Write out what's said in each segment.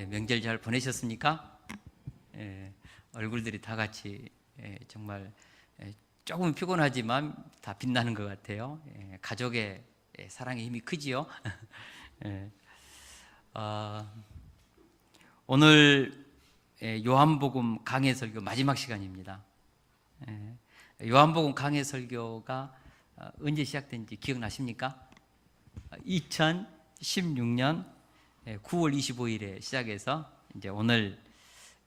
명절 잘 보내셨습니까? 얼굴들이 다 같이 정말 조금 피곤하지만 다 빛나는 것 같아요. 가족의 사랑의 힘이 크지요. 오늘 요한복음 강해 설교 마지막 시간입니다. 요한복음 강해 설교가 언제 시작된지 기억나십니까? 2016년 9월 25일에 시작해서 이제 오늘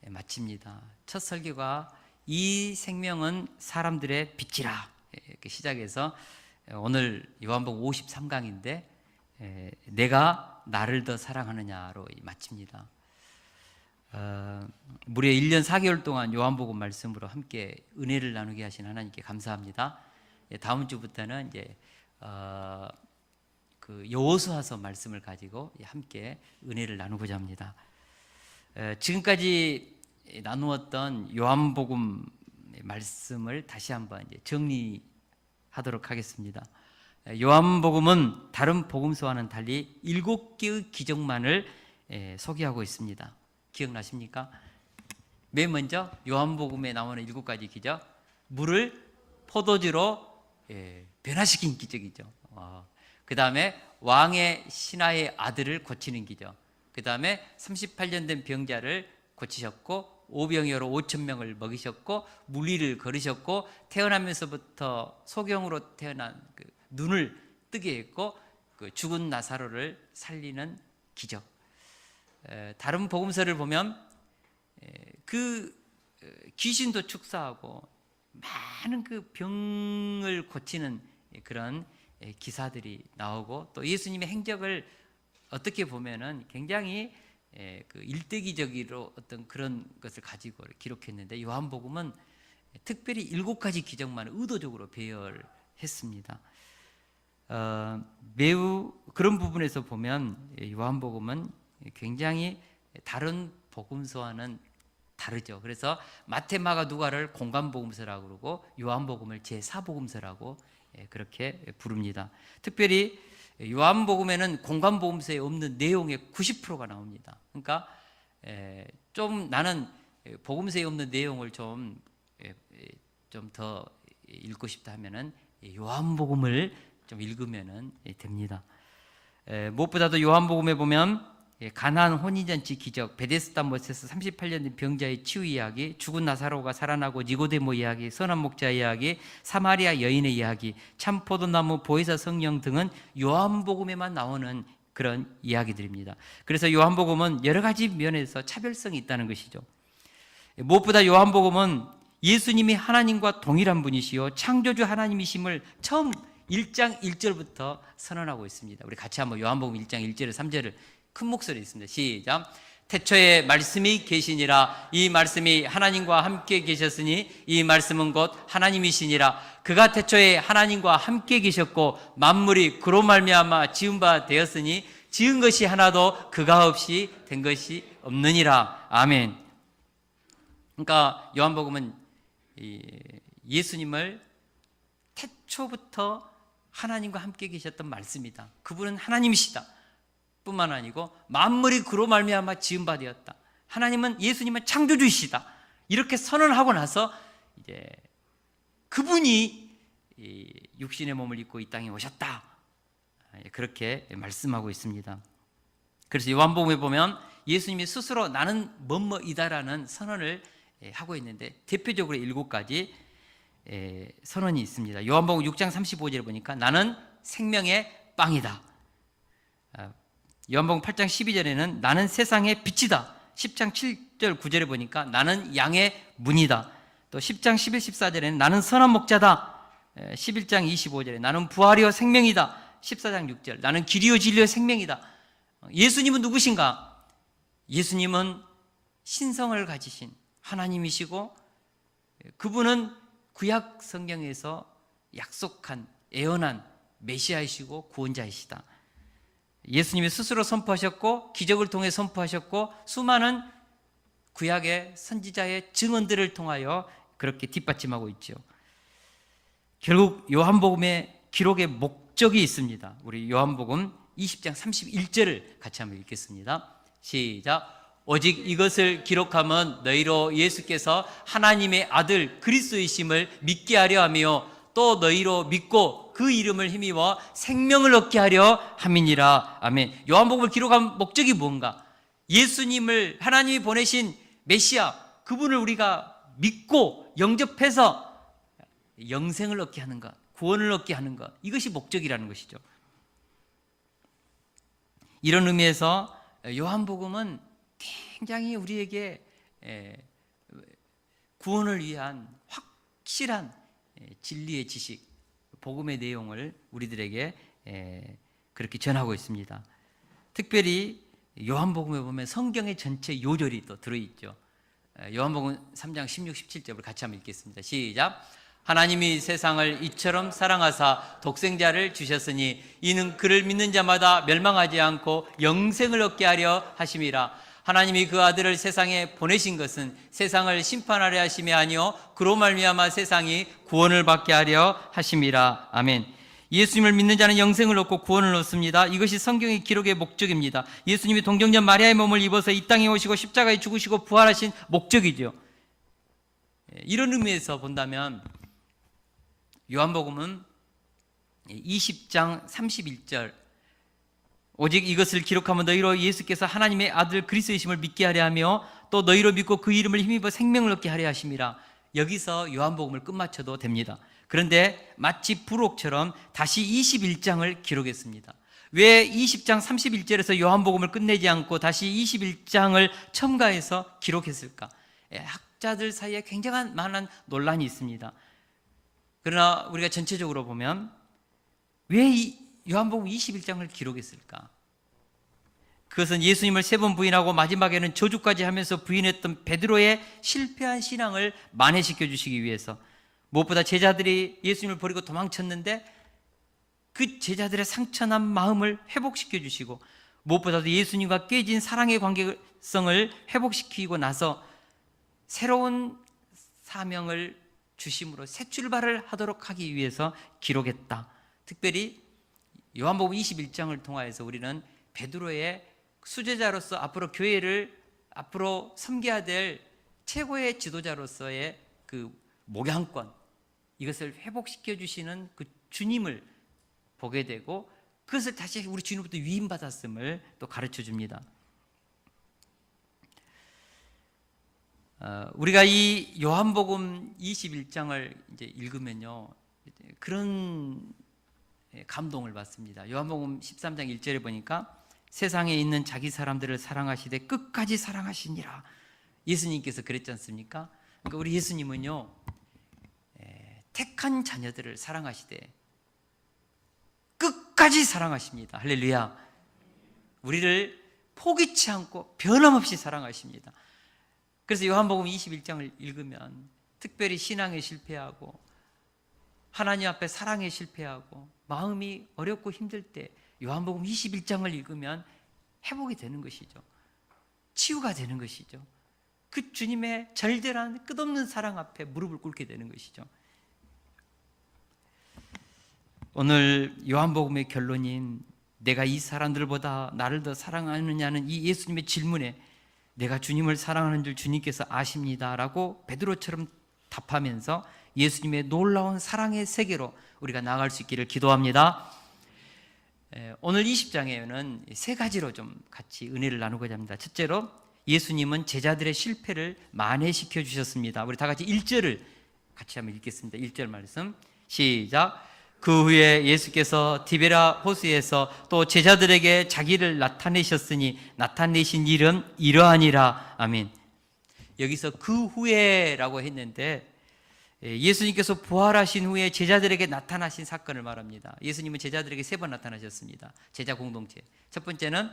마칩니다. 첫 설교가 이 생명은 사람들의 빛이라 이렇게 시작해서 오늘 요한복음 53강인데 내가 나를 더 사랑하느냐로 마칩니다. 무려 1년 4개월 동안 요한복음 말씀으로 함께 은혜를 나누게 하신 하나님께 감사합니다. 다음 주부터는 이제 그 여호수아서 말씀을 가지고 함께 은혜를 나누고자 합니다. 지금까지 나누었던 요한복음 말씀을 다시 한번 이제 정리하도록 하겠습니다. 요한복음은 다른 복음서와는 달리 7개의 기적만을 소개하고 있습니다. 기억나십니까? 맨 먼저 요한복음에 나오는 7가지 기적, 물을 포도주로 변화시킨 기적이죠. 그 다음에 왕의 신하의 아들을 고치는 기적, 그 다음에 38년 된 병자를 고치셨고 오병이어로 5,000명을 먹이셨고 물리를 걸으셨고 태어나면서부터 소경으로 태어난 그 눈을 뜨게 했고 그 죽은 나사로를 살리는 기적. 다른 복음서를 보면 그 귀신도 축사하고 많은 그 병을 고치는 그런 기사들이 나오고 또 예수님의 행적을 어떻게 보면은 굉장히 그 일대기적으로 어떤 그런 것을 가지고 기록했는데 요한복음은 특별히 7가지 기적만 의도적으로 배열했습니다. 매우 그런 부분에서 보면 요한복음은 굉장히 다른 복음서와는 다르죠. 그래서 마태, 마가, 누가를 공관복음서라고 그러고 요한복음을 제4복음서라고 그렇게 부릅니다. 특별히 요한복음에는 공관복음서에 없는 내용의 90%가 나옵니다. 그러니까 좀 나는 복음서에 없는 내용을 좀 더 읽고 싶다 하면은 요한복음을 좀 읽으면은 됩니다. 무엇보다도 요한복음에 보면 가나안 혼인잔치 기적, 베데스다 못에서 38년 된 병자의 치유 이야기, 죽은 나사로가 살아나고 니고데모 이야기, 선한 목자 이야기, 사마리아 여인의 이야기, 참포도나무, 보혜사 성령 등은 요한복음에만 나오는 그런 이야기들입니다. 그래서 요한복음은 여러 가지 면에서 차별성이 있다는 것이죠. 무엇보다 요한복음은 예수님이 하나님과 동일한 분이시요 창조주 하나님이심을 처음 1장 1절부터 선언하고 있습니다. 우리 같이 한번 요한복음 1장 1절에 3절을 큰 목소리 있습니다. 시작. 태초에 말씀이 계시니라. 이 말씀이 하나님과 함께 계셨으니 이 말씀은 곧 하나님이시니라. 그가 태초에 하나님과 함께 계셨고 만물이 그로 말미암아 지은 바 되었으니 지은 것이 하나도 그가 없이 된 것이 없느니라. 아멘. 그러니까 요한복음은 예수님을 태초부터 하나님과 함께 계셨던 말씀이다. 그분은 하나님이시다 뿐만 아니고 만물이 그로 말미암아 지은 바 되었다. 하나님은 예수님은 창조주이시다. 이렇게 선언하고 나서 이제 그분이 육신의 몸을 입고 이 땅에 오셨다. 그렇게 말씀하고 있습니다. 그래서 요한복음에 보면 예수님이 스스로 나는 뭐뭐이다라는 선언을 하고 있는데 대표적으로 7가지 선언이 있습니다. 요한복음 6장 35절에 보니까 나는 생명의 빵이다. 요한복음 8장 12절에는 나는 세상의 빛이다. 10장 7절 9절에 보니까 나는 양의 문이다. 또 10장 11, 14절에는 나는 선한 목자다. 11장 25절에 나는 부활이요 생명이다. 14장 6절 나는 길이요 진리요 생명이다. 예수님은 누구신가? 예수님은 신성을 가지신 하나님이시고 그분은 구약 성경에서 약속한 애언한 메시아이시고 구원자이시다. 예수님이 스스로 선포하셨고 기적을 통해 선포하셨고 수많은 구약의 선지자의 증언들을 통하여 그렇게 뒷받침하고 있죠. 결국 요한복음의 기록의 목적이 있습니다. 우리 요한복음 20장 31절을 같이 한번 읽겠습니다. 시작. 오직 이것을 기록하면 너희로 예수께서 하나님의 아들 그리스도이심을 믿게 하려 하며 또 너희로 믿고 그 이름을 힘입어 생명을 얻게 하려 함이니라. 아멘. 요한복음을 기록한 목적이 뭔가? 예수님을 하나님이 보내신 메시아 그분을 우리가 믿고 영접해서 영생을 얻게 하는 것, 구원을 얻게 하는 것, 이것이 목적이라는 것이죠. 이런 의미에서 요한복음은 굉장히 우리에게 구원을 위한 확실한 진리의 지식, 복음의 내용을 우리들에게 그렇게 전하고 있습니다. 특별히 요한복음에 보면 성경의 전체 요절이 또 들어있죠. 요한복음 3장 16, 17절을 같이 한번 읽겠습니다. 시작. 하나님이 세상을 이처럼 사랑하사 독생자를 주셨으니 이는 그를 믿는 자마다 멸망하지 않고 영생을 얻게 하려 하심이라. 하나님이 그 아들을 세상에 보내신 것은 세상을 심판하려 하심이 아니요 그로 말미암아 세상이 구원을 받게 하려 하심이라. 아멘. 예수님을 믿는 자는 영생을 얻고 구원을 얻습니다. 이것이 성경의 기록의 목적입니다. 예수님이 동정녀 마리아의 몸을 입어서 이 땅에 오시고 십자가에 죽으시고 부활하신 목적이죠. 이런 의미에서 본다면 요한복음은 20장 31절 오직 이것을 기록하면 너희로 예수께서 하나님의 아들 그리스도이심을 믿게 하려 하며 또 너희로 믿고 그 이름을 힘입어 생명을 얻게 하려 하심이라. 여기서 요한복음을 끝마쳐도 됩니다. 그런데 마치 부록처럼 다시 21장을 기록했습니다. 왜 20장 31절에서 요한복음을 끝내지 않고 다시 21장을 첨가해서 기록했을까? 학자들 사이에 굉장한 많은 논란이 있습니다. 그러나 우리가 전체적으로 보면 왜 이 요한복음 21장을 기록했을까? 그것은 예수님을 3번 부인하고 마지막에는 저주까지 하면서 부인했던 베드로의 실패한 신앙을 만회시켜 주시기 위해서, 무엇보다 제자들이 예수님을 버리고 도망쳤는데 그 제자들의 상처난 마음을 회복시켜 주시고, 무엇보다도 예수님과 깨진 사랑의 관계성을 회복시키고 나서 새로운 사명을 주심으로 새 출발을 하도록 하기 위해서 기록했다. 특별히 요한복음 21장을 통하여서 우리는 베드로의 수제자로서 앞으로 교회를 앞으로 섬겨야 될 최고의 지도자로서의 그 목양권, 이것을 회복시켜 주시는 그 주님을 보게 되고, 그것을 다시 우리 주님부터 위임받았음을 또 가르쳐 줍니다. 우리가 이 요한복음 21장을 이제 읽으면요, 그런 감동을 받습니다. 요한복음 13장 1절에 보니까 세상에 있는 자기 사람들을 사랑하시되 끝까지 사랑하시니라. 예수님께서 그랬지 않습니까? 그러니까 우리 예수님은요, 택한 자녀들을 사랑하시되 끝까지 사랑하십니다. 할렐루야. 우리를 포기치 않고 변함없이 사랑하십니다. 그래서 요한복음 21장을 읽으면 특별히 신앙에 실패하고 하나님 앞에 사랑에 실패하고 마음이 어렵고 힘들 때 요한복음 21장을 읽으면 회복이 되는 것이죠. 치유가 되는 것이죠. 그 주님의 절대한 끝없는 사랑 앞에 무릎을 꿇게 되는 것이죠. 오늘 요한복음의 결론인 내가 이 사람들보다 나를 더 사랑하느냐는 이 예수님의 질문에 내가 주님을 사랑하는 줄 주님께서 아십니다 라고 베드로처럼 답하면서 예수님의 놀라운 사랑의 세계로 우리가 나아갈 수 있기를 기도합니다. 오늘 20장에는 3가지로 좀 같이 은혜를 나누고자 합니다. 첫째로 예수님은 제자들의 실패를 만회시켜 주셨습니다. 우리 다 같이 1절을 같이 한번 읽겠습니다. 1절 말씀 시작. 그 후에 예수께서 디베라 호수에서 또 제자들에게 자기를 나타내셨으니 나타내신 일은 이러하니라. 아멘. 여기서 그 후에라고 했는데 예수님께서 부활하신 후에 제자들에게 나타나신 사건을 말합니다. 예수님은 제자들에게 3번 나타나셨습니다. 제자 공동체. 첫 번째는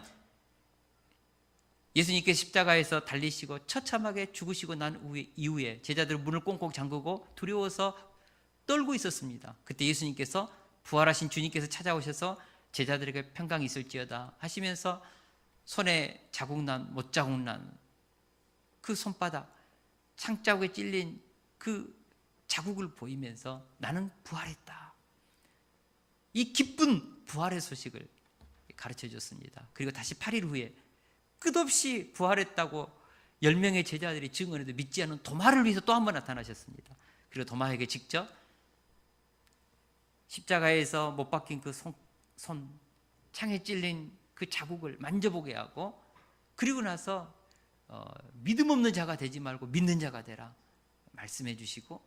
예수님께서 십자가에서 달리시고 처참하게 죽으시고 난 이후에 제자들은 문을 꽁꽁 잠그고 두려워서 떨고 있었습니다. 그때 예수님께서 부활하신 주님께서 찾아오셔서 제자들에게 평강이 있을지어다 하시면서 손에 자국난 못자국난 그 손바닥 창자국에 찔린 그 자국을 보이면서 나는 부활했다. 이 기쁜 부활의 소식을 가르쳐 줬습니다. 그리고 다시 8일 후에 끝없이 부활했다고 10명의 제자들이 증언해도 믿지 않은 도마를 위해서 또 한 번 나타나셨습니다. 그리고 도마에게 직접 십자가에서 못 박힌 그 손, 창에 찔린 그 자국을 만져보게 하고, 그리고 나서 믿음 없는 자가 되지 말고 믿는 자가 되라 말씀해 주시고,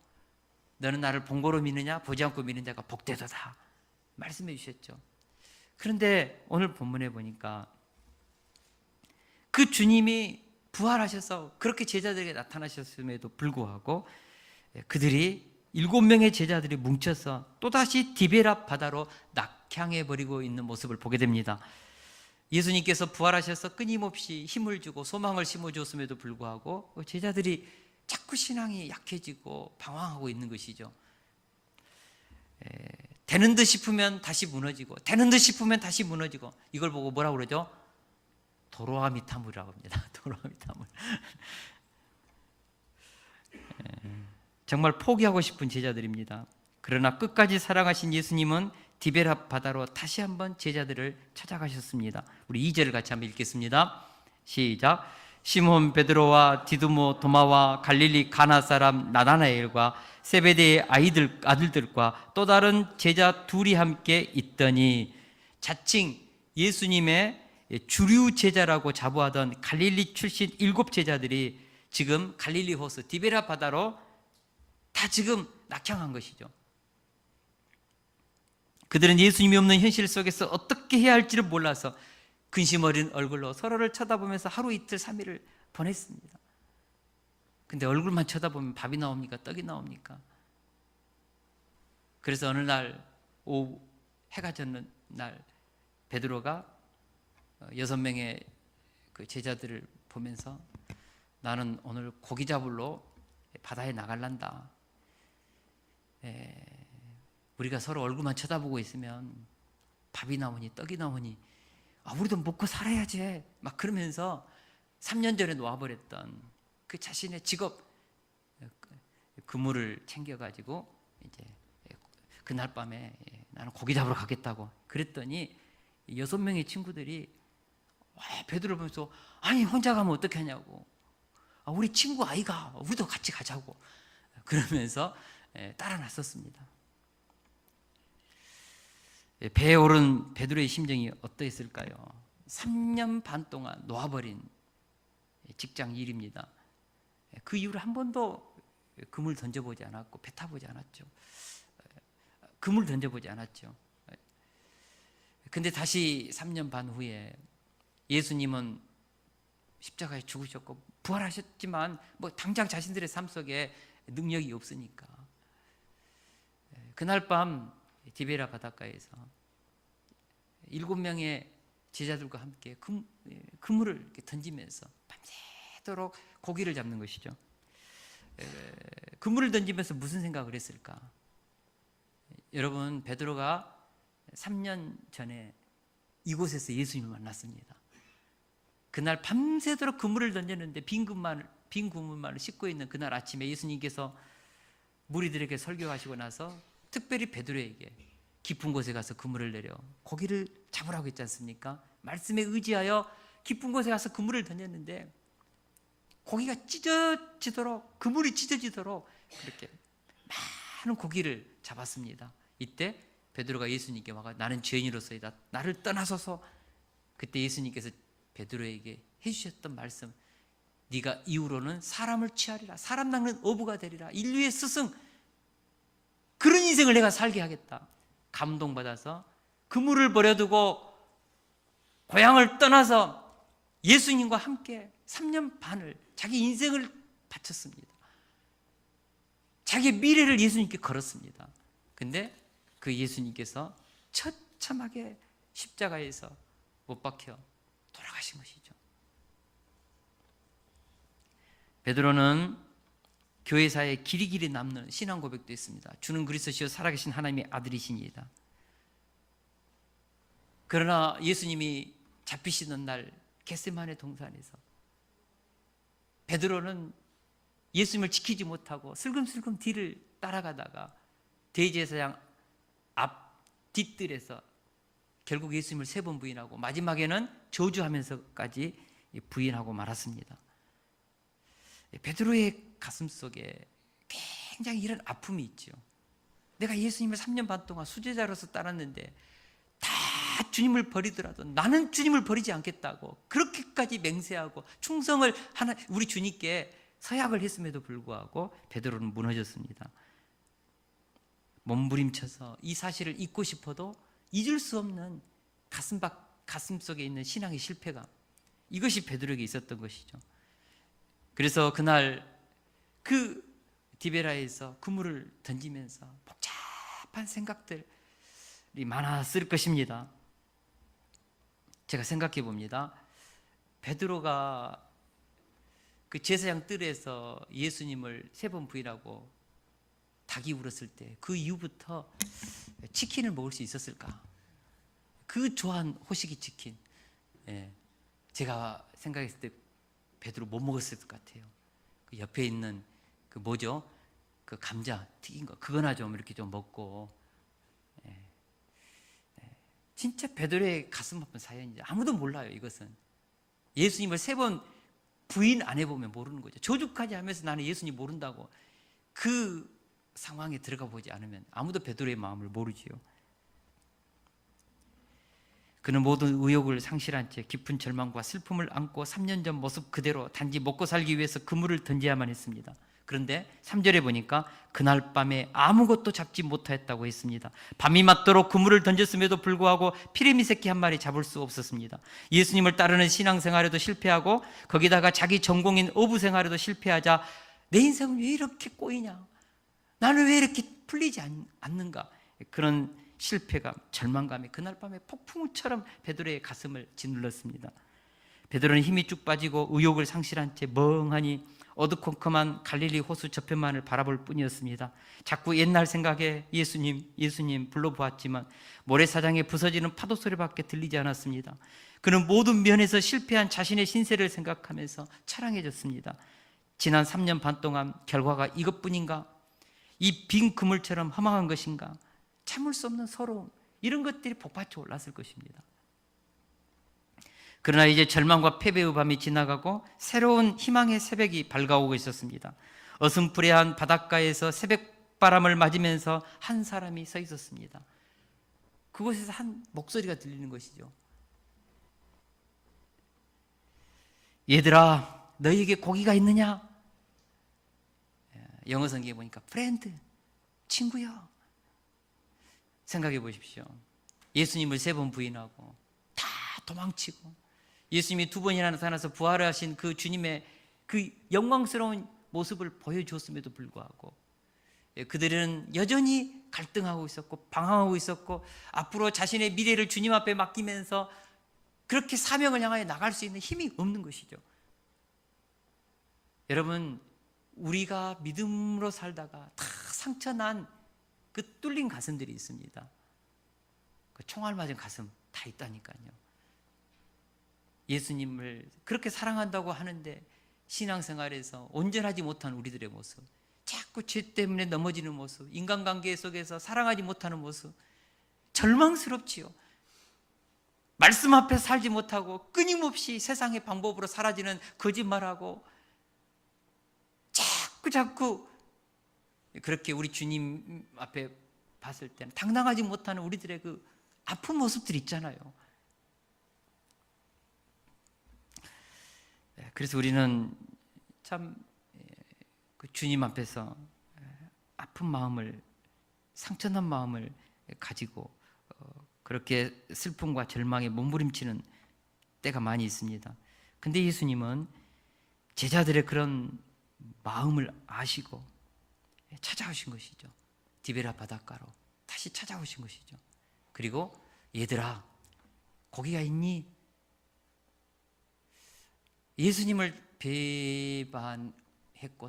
너는 나를 본 거로 믿느냐 보지 않고 믿는 자가 복되도다 말씀해 주셨죠. 그런데 오늘 본문에 보니까 그 주님이 부활하셔서 그렇게 제자들에게 나타나셨음에도 불구하고 그들이 7명의 제자들이 뭉쳐서 또다시 디베라 바다로 낙향해 버리고 있는 모습을 보게 됩니다. 예수님께서 부활하셔서 끊임없이 힘을 주고 소망을 심어주었음에도 불구하고 제자들이 자꾸 신앙이 약해지고 방황하고 있는 것이죠. 되는 듯 싶으면 다시 무너지고, 되는 듯 싶으면 다시 무너지고, 이걸 보고 뭐라고 그러죠? 도로아미타물이라고 합니다. 도로아미타물. 정말 포기하고 싶은 제자들입니다. 그러나 끝까지 사랑하신 예수님은 디베라 바다로 다시 한번 제자들을 찾아가셨습니다. 우리 2절을 같이 한번 읽겠습니다. 시작. 시몬 베드로와 디두모 도마와 갈릴리 가나 사람 나다나엘과 세베대의 아들들과 또 다른 제자 둘이 함께 있더니, 자칭 예수님의 주류 제자라고 자부하던 갈릴리 출신 7 제자들이 지금 갈릴리 호수 디베라 바다로 다 지금 낙향한 것이죠. 그들은 예수님이 없는 현실 속에서 어떻게 해야 할지를 몰라서 근심 어린 얼굴로 서로를 쳐다보면서 하루 이틀 3일을 보냈습니다. 근데 얼굴만 쳐다보면 밥이 나옵니까? 떡이 나옵니까? 그래서 어느 날 오후 해가 졌는 날 베드로가 6명의 그 제자들을 보면서 나는 오늘 고기 잡으러 바다에 나갈란다. 우리가 서로 얼굴만 쳐다보고 있으면 밥이 나오니 떡이 나오니 우리도 먹고 살아야지 막 그러면서 3년 전에 놓아버렸던 그 자신의 직업 그물을 챙겨가지고 이제 그날 밤에 나는 고기 잡으러 가겠다고 그랬더니 6명의 친구들이 베드로 보면서 아니 혼자 가면 어떻게 하냐고, 우리 친구 아이가 우리도 같이 가자고 그러면서 따라 나섰습니다. 배에 오른 베드로의 심정이 어떠했을까요? 3년 반 동안 놓아버린 직장 일입니다. 그 이후로 한 번도 그물 던져보지 않았고 배 타보지 않았죠. 그물 던져보지 않았죠. 근데 다시 3년 반 후에 예수님은 십자가에 죽으셨고 부활하셨지만 뭐 당장 자신들의 삶 속에 능력이 없으니까 그날 밤 디베라 바닷가에서 7명의 제자들과 함께 그물을 이렇게 던지면서 밤새도록 고기를 잡는 것이죠. 그물을 던지면서 무슨 생각을 했을까? 여러분, 베드로가 3년 전에 이곳에서 예수님을 만났습니다. 그날 밤새도록 그물을 던졌는데 빈 그물만을 씻고 있는 그날 아침에 예수님께서 무리들에게 설교하시고 나서 특별히 베드로에게 깊은 곳에 가서 그물을 내려 고기를 잡으라고 했지 않습니까? 말씀에 의지하여 깊은 곳에 가서 그물을 던졌는데 고기가 찢어지도록, 그물이 찢어지도록 그렇게 많은 고기를 잡았습니다. 이때 베드로가 예수님께 와가 나는 죄인으로서이다, 나를 떠나소서. 그때 예수님께서 베드로에게 해주셨던 말씀, 네가 이후로는 사람을 취하리라, 사람 낚는 어부가 되리라, 인류의 스승, 그런 인생을 내가 살게 하겠다. 감동받아서 그물을 버려두고 고향을 떠나서 예수님과 함께 3년 반을 자기 인생을 바쳤습니다. 자기의 미래를 예수님께 걸었습니다. 근데 그 예수님께서 처참하게 십자가에서 못 박혀 돌아가신 것이죠. 베드로는 교회사에 길이길이 남는 신앙 고백도 있습니다. 주는 그리스도시요 살아계신 하나님의 아들이시니이다. 그러나 예수님이 잡히시는 날 겟세마네 동산에서 베드로는 예수님을 지키지 못하고 슬금슬금 뒤를 따라가다가 대제사장 앞 뒷뜰에서 결국 예수님을 3번 부인하고 마지막에는 저주하면서까지 부인하고 말았습니다. 베드로의 가슴 속에 굉장히 이런 아픔이 있죠. 내가 예수님을 3년 반 동안 수제자로서 따랐는데 다 주님을 버리더라도 나는 주님을 버리지 않겠다고 그렇게까지 맹세하고 충성을 하나 우리 주님께 서약을 했음에도 불구하고 베드로는 무너졌습니다. 몸부림쳐서 이 사실을 잊고 싶어도 잊을 수 없는 가슴 속에 있는 신앙의 실패감, 이것이 베드로에게 있었던 것이죠. 그래서 그날 그 디베라에서 그물을 던지면서 복잡한 생각들이 많았을 것입니다. 제가 생각해 봅니다. 베드로가 그 제사장 뜰에서 예수님을 3번 부인하고 닭이 울었을 때 그 이후부터 치킨을 먹을 수 있었을까? 그 좋아한 호식이 치킨. 제가 생각했을 때 베드로 못 먹었을 것 같아요. 그 옆에 있는 그 뭐죠? 그 감자 튀긴 거 그거나 좀 이렇게 좀 먹고. 진짜 베드로의 가슴 아픈 사연인지 아무도 몰라요. 이것은 예수님을 3번 부인 안 해보면 모르는 거죠. 저주까지 하면서 나는 예수님 모른다고 그 상황에 들어가 보지 않으면 아무도 베드로의 마음을 모르지요. 그는 모든 의욕을 상실한 채 깊은 절망과 슬픔을 안고 3년 전 모습 그대로 단지 먹고 살기 위해서 그물을 던져야만 했습니다. 그런데 3절에 보니까 그날 밤에 아무것도 잡지 못하였다고 했습니다. 밤이 맞도록 그물을 던졌음에도 불구하고 피레미 새끼 한 마리 잡을 수 없었습니다. 예수님을 따르는 신앙생활에도 실패하고 거기다가 자기 전공인 어부생활에도 실패하자 내 인생은 왜 이렇게 꼬이냐, 나는 왜 이렇게 풀리지 않는가, 그런 실패감, 절망감이 그날 밤에 폭풍우처럼 베드로의 가슴을 짓눌렀습니다. 베드로는 힘이 쭉 빠지고 의욕을 상실한 채 멍하니 어두컴컴한 갈릴리 호수 저편만을 바라볼 뿐이었습니다. 자꾸 옛날 생각에 예수님 불러보았지만 모래사장에 부서지는 파도 소리밖에 들리지 않았습니다. 그는 모든 면에서 실패한 자신의 신세를 생각하면서 처량해졌습니다. 지난 3년 반 동안 결과가 이것뿐인가? 이 빈 그물처럼 허망한 것인가? 참을 수 없는 서러움, 이런 것들이 복받쳐 올랐을 것입니다. 그러나 이제 절망과 패배의 밤이 지나가고 새로운 희망의 새벽이 밝아오고 있었습니다. 어슴푸레한 바닷가에서 새벽바람을 맞으면서 한 사람이 서 있었습니다. 그곳에서 한 목소리가 들리는 것이죠. 얘들아, 너희에게 고기가 있느냐? 영어 성경에 보니까 friend, 친구요. 생각해 보십시오. 예수님을 3번 부인하고 다 도망치고 예수님이 2번이나 나타나서 부활하신 그 주님의 그 영광스러운 모습을 보여주었음에도 불구하고 그들은 여전히 갈등하고 있었고 방황하고 있었고 앞으로 자신의 미래를 주님 앞에 맡기면서 그렇게 사명을 향하여 나갈 수 있는 힘이 없는 것이죠. 여러분, 우리가 믿음으로 살다가 다 상처난 그 뚫린 가슴들이 있습니다. 그 총알 맞은 가슴 다 있다니까요. 예수님을 그렇게 사랑한다고 하는데 신앙생활에서 온전하지 못한 우리들의 모습, 자꾸 죄 때문에 넘어지는 모습, 인간관계 속에서 사랑하지 못하는 모습, 절망스럽지요. 말씀 앞에 살지 못하고 끊임없이 세상의 방법으로 사라지는 거짓말하고 자꾸 그렇게 우리 주님 앞에 봤을 때는 당당하지 못하는 우리들의 그 아픈 모습들이 있잖아요. 그래서 우리는 참 그 주님 앞에서 아픈 마음을, 상처난 마음을 가지고 그렇게 슬픔과 절망에 몸부림치는 때가 많이 있습니다. 근데 예수님은 제자들의 그런 마음을 아시고 찾아오신 것이죠. 디베라 바닷가로 다시 찾아오신 것이죠. 그리고 얘들아, 고기가 있니? 예수님을 배반했고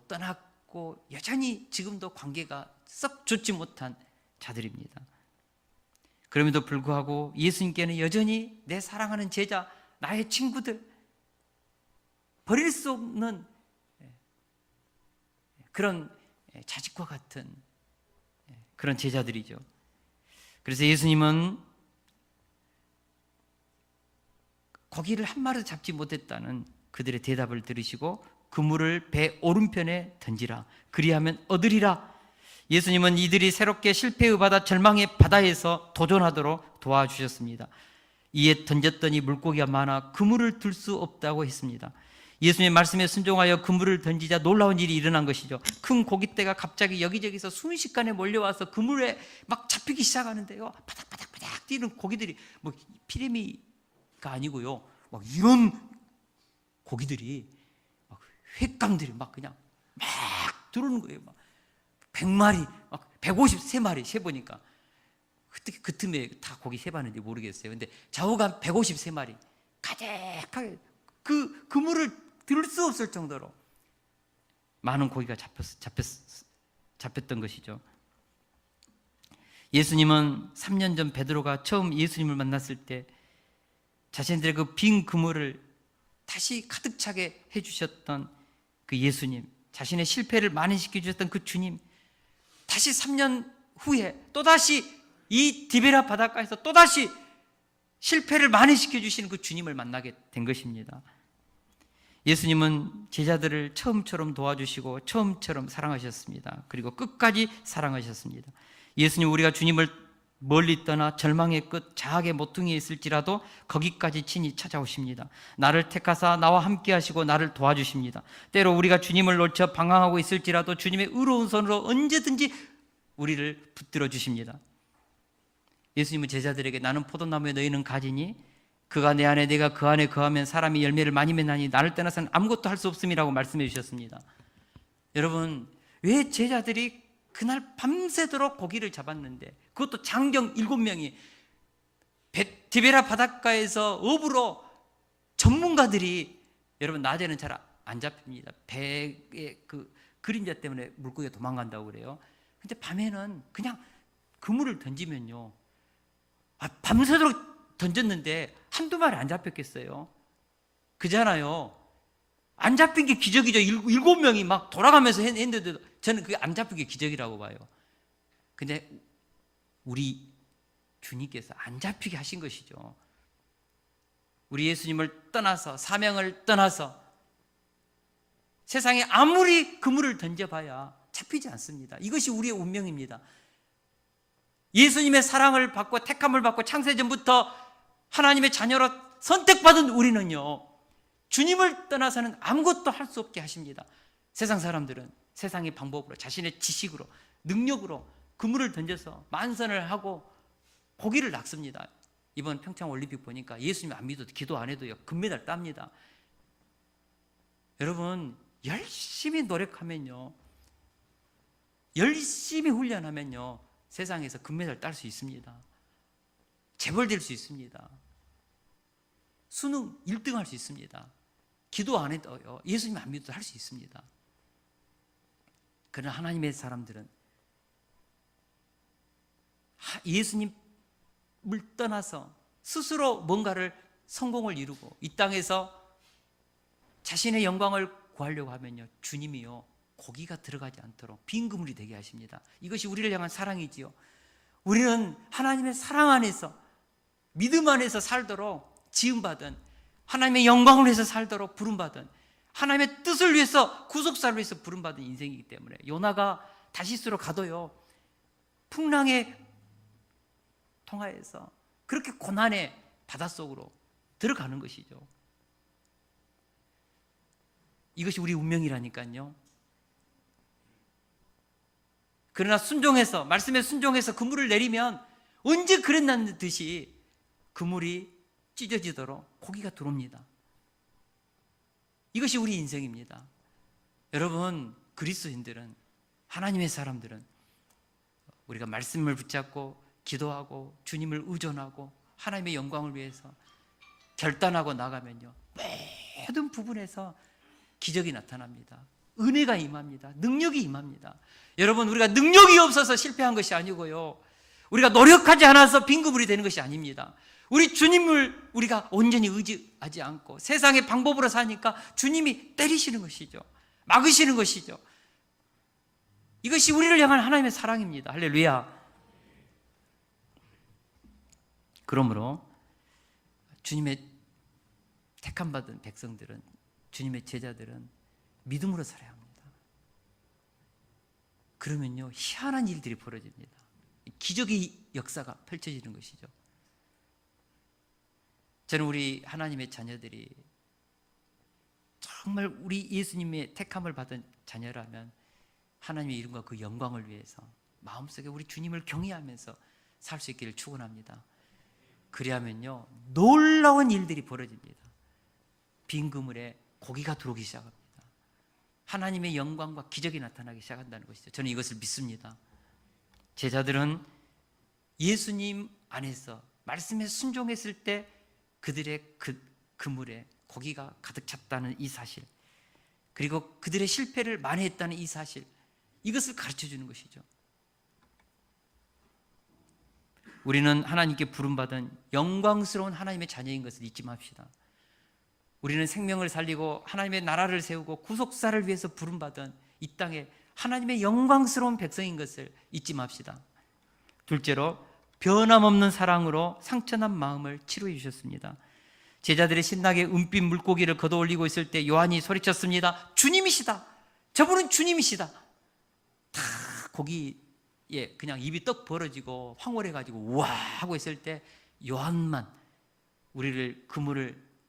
떠났고 여전히 지금도 관계가 썩 좋지 못한 자들입니다. 그럼에도 불구하고 예수님께는 여전히 내 사랑하는 제자, 나의 친구들, 버릴 수 없는 그런 자식과 같은 그런 제자들이죠. 그래서 예수님은 고기를 한 마리도 잡지 못했다는 그들의 대답을 들으시고 그물을 배 오른편에 던지라. 그리하면 얻으리라. 예수님은 이들이 새롭게 실패의 바다, 절망의 바다에서 도전하도록 도와주셨습니다. 이에 던졌더니 물고기가 많아 그물을 들 수 없다고 했습니다. 예수님의 말씀에 순종하여 그물을 던지자 놀라운 일이 일어난 것이죠. 큰 고깃대가 갑자기 여기저기서 순식간에 몰려와서 그물에 막 잡히기 시작하는데요, 바닥바닥바닥 뛰는 고기들이, 뭐 피레미가 아니고요, 막 이런 고기들이, 막 횟감들이 막 그냥 막 들어오는 거예요. 막 100마리, 막 153마리 세보니까, 어떻게 그 틈에 다 고기 세봤는지 모르겠어요. 근데 좌우간 153마리 가득하게 그 그물을 들 수 없을 정도로 많은 고기가 잡혔던 것이죠. 예수님은 3년 전 베드로가 처음 예수님을 만났을 때 자신들의 그 빈 그물을 다시 가득 차게 해주셨던 그 예수님, 자신의 실패를 만회시켜 주셨던 그 주님, 다시 3년 후에 또다시 이 디베라 바닷가에서 또다시 실패를 만회시켜 주시는 그 주님을 만나게 된 것입니다. 예수님은 제자들을 처음처럼 도와주시고 처음처럼 사랑하셨습니다. 그리고 끝까지 사랑하셨습니다. 예수님, 우리가 주님을 멀리 떠나 절망의 끝, 자학의 모퉁이에 있을지라도 거기까지 친히 찾아오십니다. 나를 택하사 나와 함께 하시고 나를 도와주십니다. 때로 우리가 주님을 놓쳐 방황하고 있을지라도 주님의 의로운 손으로 언제든지 우리를 붙들어 주십니다. 예수님은 제자들에게 나는 포도나무에 너희는 가지니 그가 내 안에 내가 그 안에 거하면 사람이 열매를 많이 맺나니 나를 떠나서는 아무것도 할 수 없음이라고 말씀해 주셨습니다. 여러분, 왜 제자들이 그날 밤새도록 고기를 잡았는데, 그것도 장경 7명이 디베라 바닷가에서 업으로 전문가들이, 여러분 낮에는 잘 안 잡힙니다. 배의 그 그림자 때문에 물고기가 도망간다고 그래요. 근데 밤에는 그냥 그물을 던지면요, 밤새도록 던졌는데 한두 마리 안 잡혔겠어요? 그잖아요. 안 잡힌 게 기적이죠. 7명이 막 돌아가면서 했는데도 저는 그게 안 잡힌 게 기적이라고 봐요. 근데 우리 주님께서 안 잡히게 하신 것이죠. 우리 예수님을 떠나서, 사명을 떠나서 세상에 아무리 그물을 던져봐야 잡히지 않습니다. 이것이 우리의 운명입니다. 예수님의 사랑을 받고 택함을 받고 창세전부터 하나님의 자녀로 선택받은 우리는요, 주님을 떠나서는 아무것도 할 수 없게 하십니다. 세상 사람들은 세상의 방법으로, 자신의 지식으로, 능력으로 그물을 던져서 만선을 하고 고기를 낚습니다. 이번 평창 올림픽 보니까 예수님 안 믿어도, 기도 안 해도요, 금메달 땁니다. 여러분, 열심히 노력하면요, 열심히 훈련하면요, 세상에서 금메달 딸 수 있습니다. 재벌될 수 있습니다. 수능 1등 할 수 있습니다. 기도 안 해도요, 예수님 안 믿어도 할 수 있습니다. 그러나 하나님의 사람들은 예수님을 떠나서 스스로 뭔가를 성공을 이루고 이 땅에서 자신의 영광을 구하려고 하면요, 주님이요, 고기가 들어가지 않도록 빈 그물이 되게 하십니다. 이것이 우리를 향한 사랑이지요. 우리는 하나님의 사랑 안에서, 믿음 안에서 살도록 지음받은, 하나님의 영광을 위해서 살도록 부름받은, 하나님의 뜻을 위해서, 구속사를 위해서 부름받은 인생이기 때문에 요나가 다시스로 가도요, 풍랑의 통하에서 그렇게 고난의 바닷속으로 들어가는 것이죠. 이것이 우리 운명이라니까요. 그러나 순종해서, 말씀에 순종해서 그물을 내리면 언제 그랬다는 듯이 그물이 찢어지도록 고기가 들어옵니다. 이것이 우리 인생입니다. 여러분, 그리스도인들은, 하나님의 사람들은 우리가 말씀을 붙잡고 기도하고 주님을 의존하고 하나님의 영광을 위해서 결단하고 나가면요, 모든 부분에서 기적이 나타납니다. 은혜가 임합니다. 능력이 임합니다. 여러분, 우리가 능력이 없어서 실패한 것이 아니고요, 우리가 노력하지 않아서 빈 그물이 되는 것이 아닙니다. 우리 주님을 우리가 온전히 의지하지 않고 세상의 방법으로 사니까 주님이 때리시는 것이죠. 막으시는 것이죠. 이것이 우리를 향한 하나님의 사랑입니다. 할렐루야. 그러므로 주님의 택함받은 백성들은 주님의 제자들은 믿음으로 살아야 합니다. 그러면요, 희한한 일들이 벌어집니다. 기적의 역사가 펼쳐지는 것이죠. 저는 우리 하나님의 자녀들이 정말 우리 예수님의 택함을 받은 자녀라면 하나님의 이름과 그 영광을 위해서 마음속에 우리 주님을 경외하면서 살 수 있기를 축원합니다. 그리하면요, 놀라운 일들이 벌어집니다. 빈 그물에 고기가 들어오기 시작합니다. 하나님의 영광과 기적이 나타나기 시작한다는 것이죠. 저는 이것을 믿습니다. 제자들은 예수님 안에서 말씀에 순종했을 때 그들의 그물에 고기가 가득 찼다는 이 사실, 그리고 그들의 실패를 만회했다는 이 사실, 이것을 가르쳐 주는 것이죠. 우리는 하나님께 부름받은 영광스러운 하나님의 자녀인 것을 잊지 맙시다. 우리는 생명을 살리고 하나님의 나라를 세우고 구속사를 위해서 부름받은 이 땅에 하나님의 영광스러운 백성인 것을 잊지 맙시다. 둘째로, 변함없는 사랑으로 상처난 마음을 치료해 주셨습니다. 제자들이 신나게 은빛 물고기를 걷어 올리고 있을 때 요한이 소리쳤습니다. 주님이시다. 저분은 주님이시다. 다 고기에 그냥 입이 떡 벌어지고 황홀해가지고 우와 하고 있을 때 요한만 우리를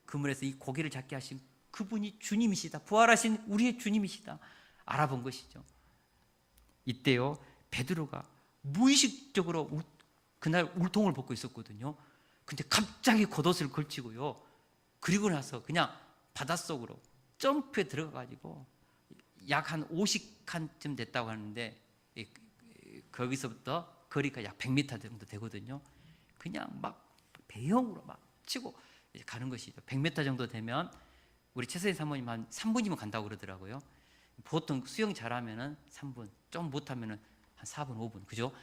그물에서 이 고기를 잡게 하신 그분이 주님이시다. 부활하신 우리의 주님이시다. 알아본 것이죠. 이때요, 베드로가 무의식적으로 그날 울통을 벗고 있었거든요. 근데 갑자기 겉옷을 걸치고요, 그리고 나서 그냥 바닷속으로 점프해 들어가가지고 약 한 50칸쯤 됐다고 하는데 거기서부터 거리가 약 100m 정도 되거든요. 그냥 막 배영으로 막 치고 가는 것이죠. 100m 정도 되면 우리 최선희 사모님 한 3분이면 간다고 그러더라고요. 보통 수영 잘하면은 3분, 좀 못하면은 한 4분, 5분, 그죠?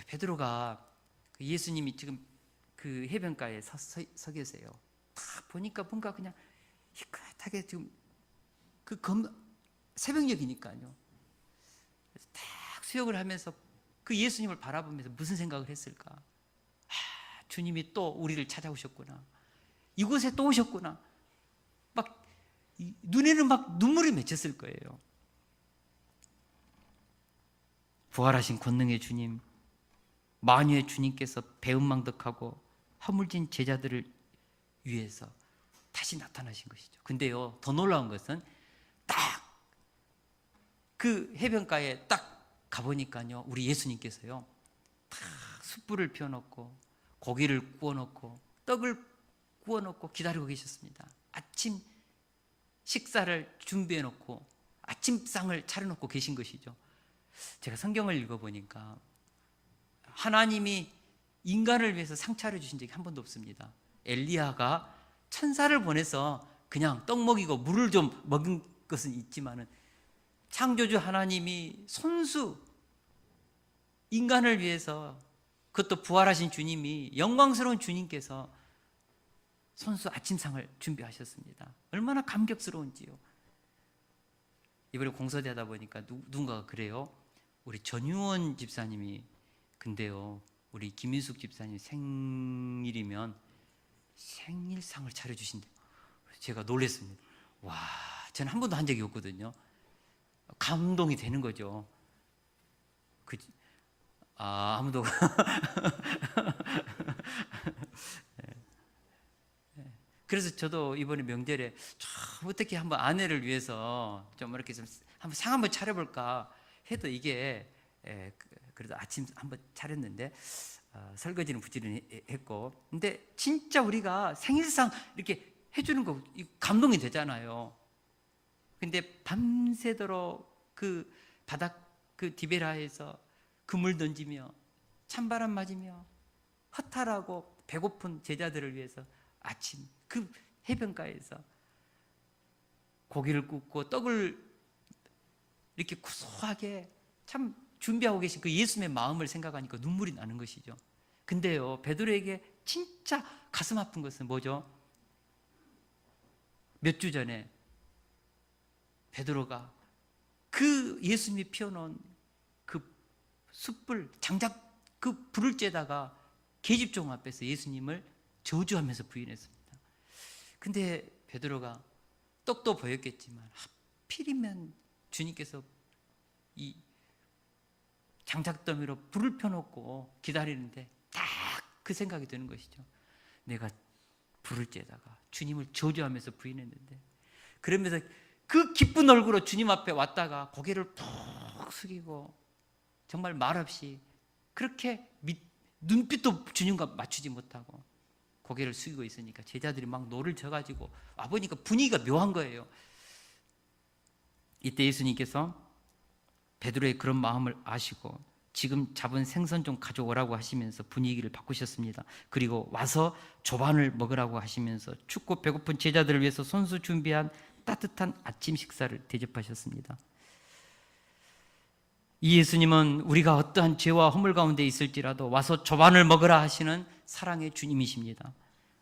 베드로가 예수님이 지금 그 해변가에 서 계세요. 딱 보니까 뭔가 그냥 희끗하게 지금 새벽녘이니까요. 딱 수영을 하면서 그 예수님을 바라보면서 무슨 생각을 했을까? 주님이 또 우리를 찾아오셨구나. 이곳에 또 오셨구나. 막 눈에는 막 눈물이 맺혔을 거예요. 부활하신 권능의 주님, 만유의 주님께서 배은망덕하고 허물진 제자들을 위해서 다시 나타나신 것이죠. 근데요, 더 놀라운 것은 딱 그 해변가에 딱 가보니까요, 우리 예수님께서요, 딱 숯불을 피워놓고 고기를 구워놓고 떡을 구워놓고 기다리고 계셨습니다. 아침 식사를 준비해놓고 아침상을 차려놓고 계신 것이죠. 제가 성경을 읽어보니까 하나님이 인간을 위해서 상 차려주신 적이 한 번도 없습니다. 엘리야가 천사를 보내서 그냥 떡 먹이고 물을 좀 먹은 것은 있지만은 창조주 하나님이 손수 인간을 위해서, 그것도 부활하신 주님이, 영광스러운 주님께서 손수 아침상을 준비하셨습니다. 얼마나 감격스러운지요. 이번에 공서대하다 보니까 누군가가 그래요. 우리 전유원 집사님이, 근데요, 우리 김인숙 집사님 생일이면 생일상을 차려주신대요. 제가 놀랐습니다. 와, 저는 한 번도 한 적이 없거든요. 감동이 되는 거죠. 아무도 그래서 저도 이번에 명절에 어떻게 한번 아내를 위해서 좀 이렇게 좀 한번 상 한번 차려볼까 해도 이게 그래도 아침 한번 차렸는데 설거지는 부지런히 했고, 근데 진짜 우리가 생일상 이렇게 해주는 거 감동이 되잖아요. 근데 밤새도록 그 바닥 그 디베라에서 그물 던지며 찬바람 맞으며 허탈하고 배고픈 제자들을 위해서 아침 그 해변가에서 고기를 굽고 떡을 이렇게 구수하게 참 준비하고 계신 그 예수님의 마음을 생각하니까 눈물이 나는 것이죠. 근데요, 베드로에게 진짜 가슴 아픈 것은 뭐죠? 몇 주 전에 베드로가 그 예수님이 피워놓은 그 숯불 장작 그 불을 쬐다가 계집종 앞에서 예수님을 저주하면서 부인했습니다. 근데 베드로가 떡도 보였겠지만 하필이면 주님께서 이 장작더미로 불을 펴놓고 기다리는데 딱 그 생각이 드는 것이죠. 내가 부를지에다가 주님을 저주하면서 부인했는데, 그러면서 그 기쁜 얼굴로 주님 앞에 왔다가 고개를 푹 숙이고 정말 말없이 그렇게 눈빛도 주님과 맞추지 못하고 고개를 숙이고 있으니까 제자들이 막 노를 져가지고 와보니까 분위기가 묘한 거예요. 이때 예수님께서 베드로의 그런 마음을 아시고 지금 잡은 생선 좀 가져오라고 하시면서 분위기를 바꾸셨습니다. 그리고 와서 조반을 먹으라고 하시면서 춥고 배고픈 제자들을 위해서 손수 준비한 따뜻한 아침 식사를 대접하셨습니다. 이 예수님은 우리가 어떠한 죄와 허물 가운데 있을지라도 와서 조반을 먹으라 하시는 사랑의 주님이십니다.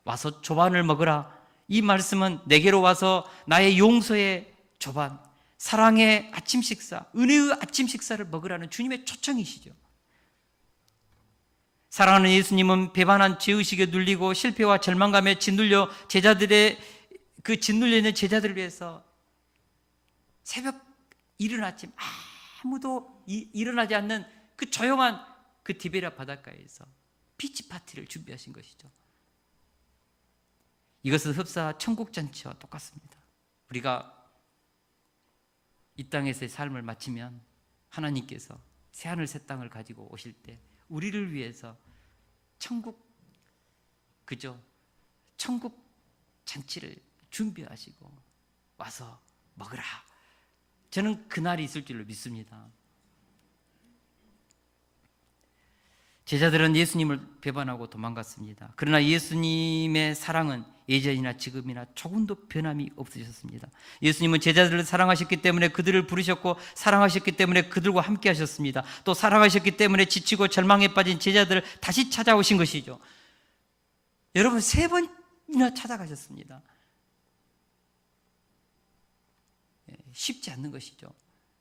와서 조반을 먹으라, 이 말씀은 내게로 와서 나의 용서의 조반, 사랑의 아침 식사, 은혜의 아침 식사를 먹으라는 주님의 초청이시죠. 사랑하는 예수님은 배반한 죄의식에 눌리고 실패와 절망감에 짓눌려 제자들의 그 짓눌려 있는 제자들을 위해서 새벽 이른 아침 아무도 일어나지 않는 그 조용한 그 디베랴 바닷가에서 피치 파티를 준비하신 것이죠. 이것은 흡사 천국 잔치와 똑같습니다. 우리가 이 땅에서의 삶을 마치면 하나님께서 새하늘 새 땅을 가지고 오실 때 우리를 위해서 천국 잔치를 준비하시고 와서 먹으라. 저는 그날이 있을 줄로 믿습니다. 제자들은 예수님을 배반하고 도망갔습니다. 그러나 예수님의 사랑은 예전이나 지금이나 조금도 변함이 없으셨습니다. 예수님은 제자들을 사랑하셨기 때문에 그들을 부르셨고, 사랑하셨기 때문에 그들과 함께 하셨습니다. 또 사랑하셨기 때문에 지치고 절망에 빠진 제자들을 다시 찾아오신 것이죠. 여러분, 3번이나 찾아가셨습니다. 쉽지 않는 것이죠.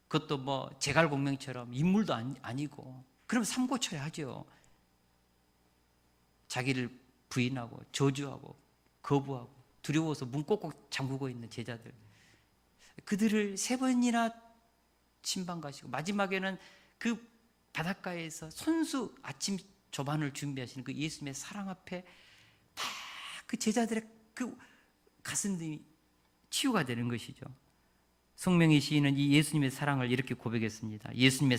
그것도 뭐 제갈공명처럼 인물도 아니고, 그럼 삼고쳐야 하죠. 자기를 부인하고 저주하고 거부하고 두려워서 문 꼭꼭 잠그고 있는 제자들, 그들을 3번이나 침방 가시고 마지막에는 그 바닷가에서 손수 아침 조반을 준비하시는 그 예수님의 사랑 앞에 다 그 제자들의 그 가슴이 치유가 되는 것이죠. 송명희 시인은 이 예수님의 사랑을 이렇게 고백했습니다. 예수님의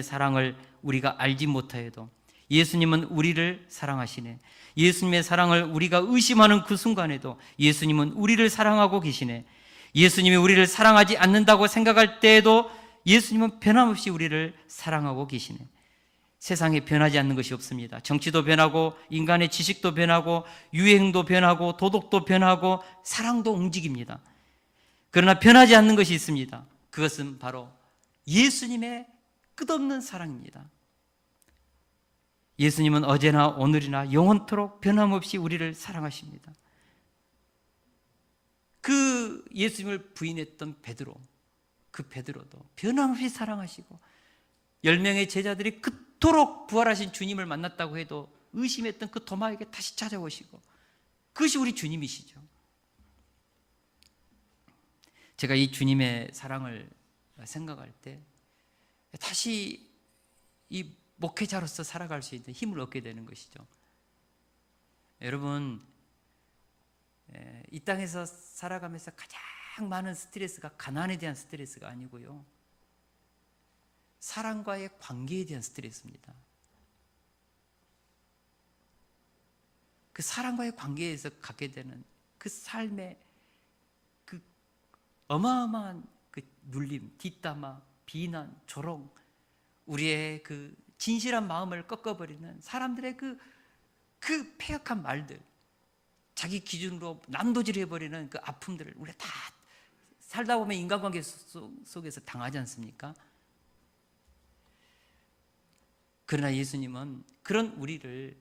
사랑을 우리가 알지 못하여도 예수님은 우리를 사랑하시네. 예수님의 사랑을 우리가 의심하는 그 순간에도 예수님은 우리를 사랑하고 계시네. 예수님이 우리를 사랑하지 않는다고 생각할 때에도 예수님은 변함없이 우리를 사랑하고 계시네. 세상에 변하지 않는 것이 없습니다. 정치도 변하고 인간의 지식도 변하고 유행도 변하고 도덕도 변하고 사랑도 움직입니다. 그러나 변하지 않는 것이 있습니다. 그것은 바로 예수님의 끝없는 사랑입니다. 예수님은 어제나 오늘이나 영원토록 변함없이 우리를 사랑하십니다. 그 예수님을 부인했던 베드로, 그 베드로도 변함없이 사랑하시고 10명의 제자들이 그토록 부활하신 주님을 만났다고 해도 의심했던 그 도마에게 다시 찾아오시고, 그것이 우리 주님이시죠. 제가 이 주님의 사랑을 생각할 때 다시 이 목회자로서 살아갈 수 있는 힘을 얻게 되는 것이죠. 여러분, 이 땅에서 살아가면서 가장 많은 스트레스가 가난에 대한 스트레스가 아니고요, 사랑과의 관계에 대한 스트레스입니다. 그 사랑과의 관계에서 갖게 되는 그 삶의 그 어마어마한 그 눌림, 뒷담화, 비난, 조롱, 우리의 그 진실한 마음을 꺾어버리는 사람들의 그 폐역한 말들, 자기 기준으로 난도질 해버리는 그 아픔들을 우리가 다 살다 보면 인간관계 속에서 당하지 않습니까? 그러나 예수님은 그런 우리를,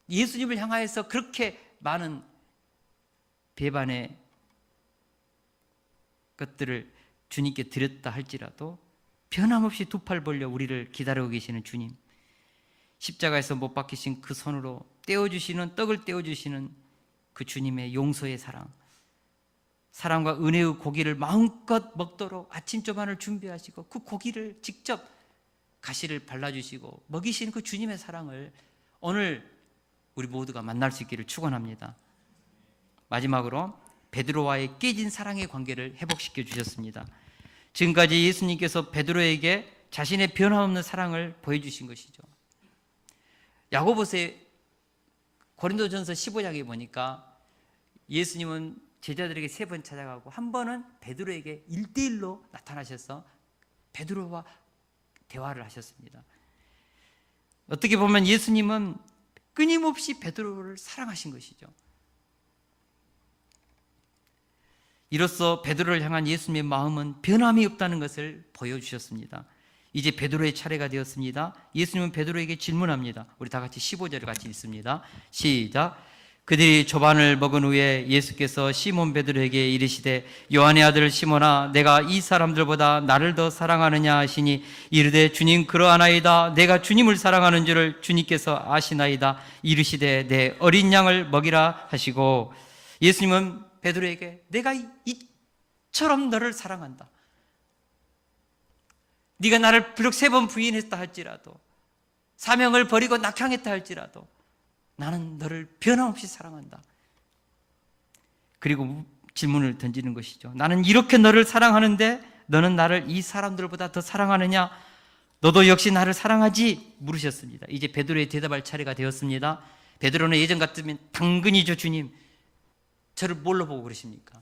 예수님을 향하여서 그렇게 많은 배반의 것들을 주님께 드렸다 할지라도 변함없이 두 팔 벌려 우리를 기다리고 계시는 주님, 십자가에서 못 박히신 그 손으로 떼어주시는, 떡을 떼어주시는 그 주님의 용서의 사랑, 사랑과 은혜의 고기를 마음껏 먹도록 아침 조반을 준비하시고 그 고기를 직접 가시를 발라주시고 먹이신 그 주님의 사랑을 오늘 우리 모두가 만날 수 있기를 축원합니다. 마지막으로 베드로와의 깨진 사랑의 관계를 회복시켜 주셨습니다. 지금까지 예수님께서 베드로에게 자신의 변함없는 사랑을 보여주신 것이죠. 야고보서의 고린도전서 15장에 보니까 예수님은 제자들에게 3번 찾아가고 한 번은 베드로에게 1대1로 나타나셔서 베드로와 대화를 하셨습니다. 어떻게 보면 예수님은 끊임없이 베드로를 사랑하신 것이죠. 이로써 베드로를 향한 예수님의 마음은 변함이 없다는 것을 보여주셨습니다. 이제 베드로의 차례가 되었습니다. 예수님은 베드로에게 질문합니다. 우리 다 같이 15절을 같이 읽습니다. 시작. 그들이 조반을 먹은 후에 예수께서 시몬 베드로에게 이르시되 요한의 아들 시몬아 내가 이 사람들보다 나를 더 사랑하느냐 하시니 이르되 주님 그러하나이다. 내가 주님을 사랑하는 줄을 주님께서 아시나이다. 이르시되 내 어린 양을 먹이라 하시고 예수님은 베드로에게 내가 이처럼 너를 사랑한다. 네가 나를 비록 3번 부인했다 할지라도 사명을 버리고 낙향했다 할지라도 나는 너를 변함없이 사랑한다. 그리고 질문을 던지는 것이죠. 나는 이렇게 너를 사랑하는데 너는 나를 이 사람들보다 더 사랑하느냐? 너도 역시 나를 사랑하지? 물으셨습니다. 이제 베드로의 대답할 차례가 되었습니다. 베드로는 예전 같으면 당근이죠. 주님 저를 뭘로 보고 그러십니까?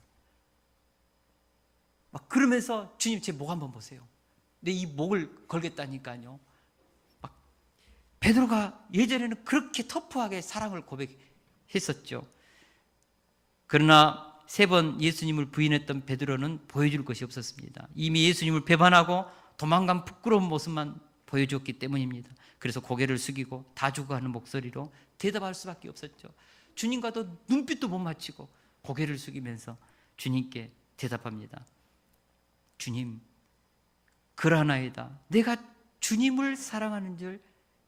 막 그러면서 주님 제 목 한번 보세요. 내 이 목을 걸겠다니까요. 베드로가 예전에는 그렇게 터프하게 사랑을 고백했었죠. 그러나 3번 예수님을 부인했던 베드로는 보여줄 것이 없었습니다. 이미 예수님을 배반하고 도망간 부끄러운 모습만 보여주었기 때문입니다. 그래서 고개를 숙이고 다 죽어가는 목소리로 대답할 수밖에 없었죠. 주님과도 눈빛도 못 맞추고 고개를 숙이면서 주님께 대답합니다. 주님 그러하나이다. 내가 주님을 사랑하는 줄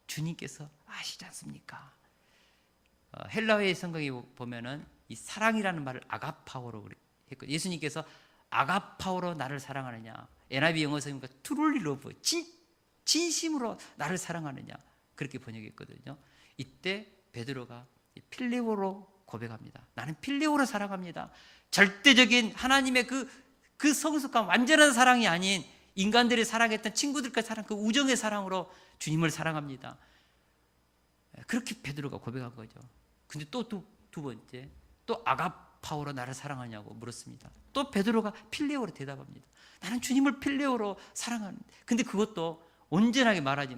주님께서 아시지 않습니까? 헬라어의 성경에 보면은 이 사랑이라는 말을 아가파오로 했거든요. 예수님께서 아가파오로 나를 사랑하느냐, NIV 영어 성경과 truly love, 진심으로 나를 사랑하느냐 그렇게 번역했거든요. 이때 베드로가 필레오로 고백합니다. 나는 필레오로 사랑합니다. 절대적인 하나님의 그 성숙한 완전한 사랑이 아닌 인간들이 사랑했던 친구들까지 사랑, 그 우정의 사랑으로 주님을 사랑합니다. 그렇게 베드로가 고백한 거죠. 근데 또 두 번째, 또 아가파오로 나를 사랑하냐고 물었습니다. 또 베드로가 필레오로 대답합니다. 나는 주님을 필레오로 사랑하는데, 근데 그것도 온전하게 말하지